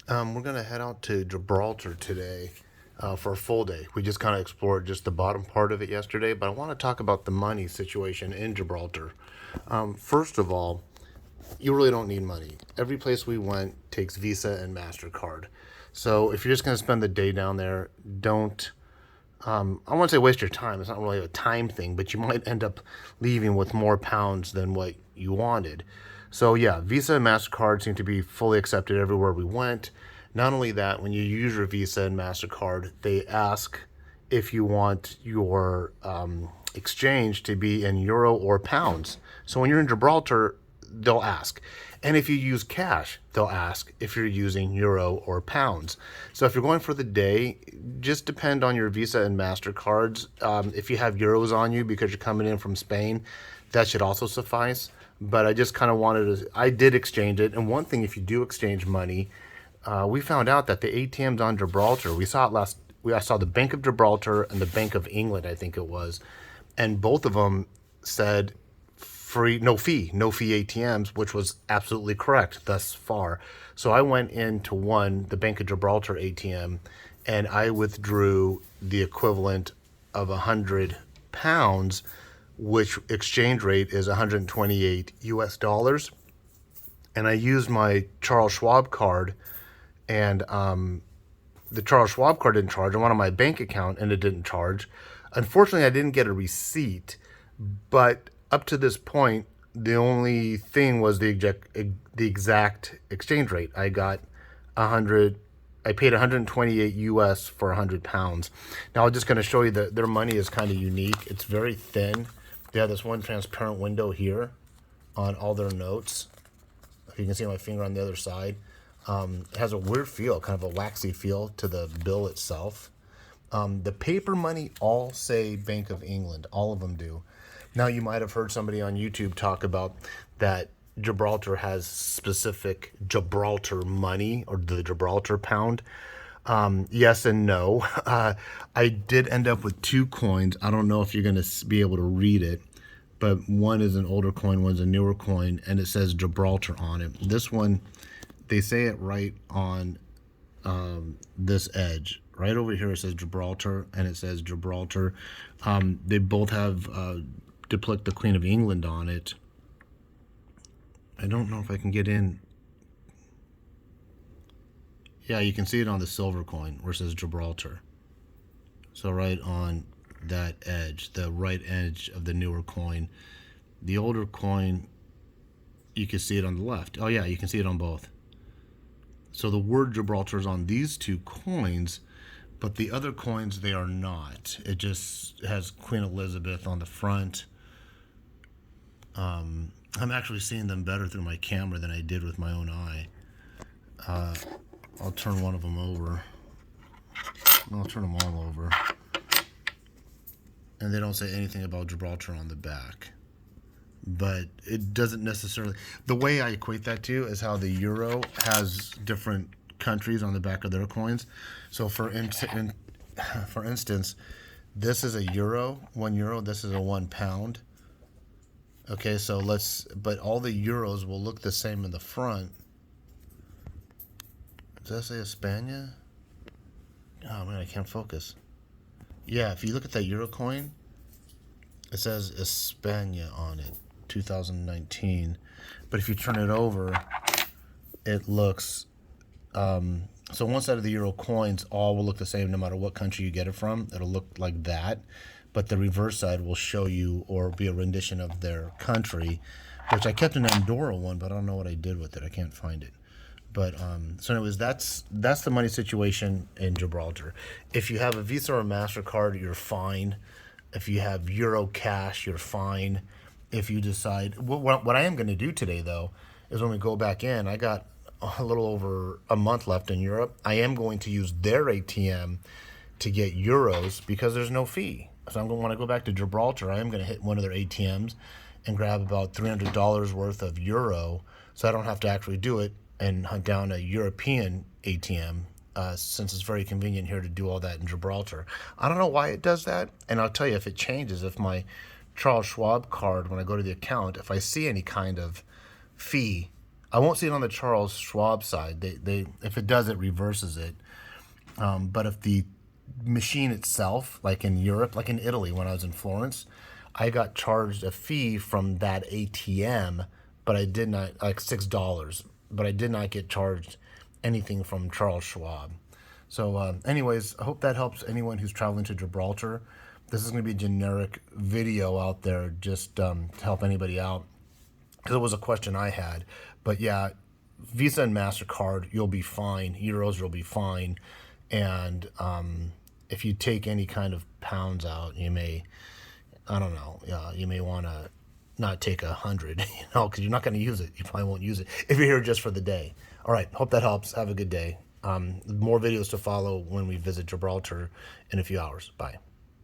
We're gonna head out to Gibraltar today for a full day. We just kind of explored just the bottom part of it yesterday, but I want to talk about the money situation in Gibraltar. First of all, you really don't need money. Every place we went takes Visa and Mastercard. So if you're just gonna spend the day down there, don't. I won't say waste your time. It's not really a time thing, but you might end up leaving with more pounds than what you wanted. So yeah, Visa and Mastercard seem to be fully accepted everywhere we went. Not only that, when you use your Visa and Mastercard, they ask if you want your exchange to be in euro or pounds. So when you're in Gibraltar, they'll ask. And if you use cash, they'll ask if you're using euro or pounds. So if you're going for the day, just depend on your Visa and MasterCards. If you have euros on you because you're coming in from Spain, that should also suffice. But I just kind of wanted to, I did exchange it. And one thing, if you do exchange money, we found out that the ATMs on Gibraltar, we saw it I saw the Bank of Gibraltar and the Bank of England, I think it was. And both of them said free, no fee ATMs, which was absolutely correct thus far. So I went into the Bank of Gibraltar ATM, and I withdrew the equivalent of £100, which exchange rate is 128 US dollars. And I used my Charles Schwab card, and the Charles Schwab card didn't charge. I went on my bank account and it didn't charge. Unfortunately, I didn't get a receipt, but up to this point, the only thing was the exact exchange rate. I got 100. I paid 128 US for £100. Now I'm just going to show you that their money is kind of unique. It's very thin. They have this one transparent window here on all their notes. If you can see my finger on the other side, it has a weird feel, kind of a waxy feel to the bill itself. The paper money all say Bank of England. All of them do. Now, you might have heard somebody on YouTube talk about that Gibraltar has specific Gibraltar money, or the Gibraltar pound. Yes and no. I did end up with two coins. I don't know if you're going to be able to read it, but one is an older coin, one's a newer coin, and it says Gibraltar on it. This one, they say it right on this edge. Right over here it says Gibraltar, and it says Gibraltar. They both have depict the Queen of England on it. I don't know if I can get in. Yeah, you can see it on the silver coin where it says Gibraltar. So right on that edge, the right edge of the newer coin. The older coin, you can see it on the left. Oh yeah, you can see it on both. So the word Gibraltar is on these two coins, but the other coins, they are not. It just has Queen Elizabeth on the front. I'm actually seeing them better through my camera than I did with my own eye. I'll turn one of them over. I'll turn them all over. And they don't say anything about Gibraltar on the back. But it doesn't necessarily... The way I equate that to is how the euro has different countries on the back of their coins. So for instance, this is a euro, €1. This is a £1. Okay, so but all the euros will look the same in the front. Does that say España? Oh man, I can't focus. Yeah, if you look at that euro coin, it says España on it, 2019. But if you turn it over, it looks, so one side of the euro coins all will look the same no matter what country you get it from. It'll look like that. But the reverse side will show you, or be a rendition of their country, which I kept an Andorra one, but I don't know what I did with it. I can't find it. But so anyways, that's the money situation in Gibraltar. If you have a Visa or a MasterCard, you're fine. If you have Euro cash, you're fine. If you decide, what I am going to do today though, is when we go back in, I got a little over a month left in Europe. I am going to use their ATM to get euros because there's no fee. So when I go back to Gibraltar, I am going to hit one of their ATMs and grab about $300 worth of euro, so I don't have to actually do it and hunt down a European ATM, since it's very convenient here to do all that in Gibraltar. I don't know why it does that, and I'll tell you if it changes. If my Charles Schwab card, when I go to the account, if I see any kind of fee, I won't see it on the Charles Schwab side. If it does, it reverses it. But if the machine itself, like in Europe, like in Italy, when I was in Florence, I got charged a fee from that ATM, but I did not, like $6, but I did not get charged anything from Charles Schwab. So, anyways, I hope that helps anyone who's traveling to Gibraltar. This is going to be a generic video out there just to help anybody out, because it was a question I had. But yeah, Visa and Mastercard, you'll be fine. Euros, you'll be fine. And if you take any kind of pounds out, you may, I don't know, you may want to not take 100, because you're not going to use it. You probably won't use it if you're here just for the day. All right, hope that helps. Have a good day. More videos to follow when we visit Gibraltar in a few hours. Bye.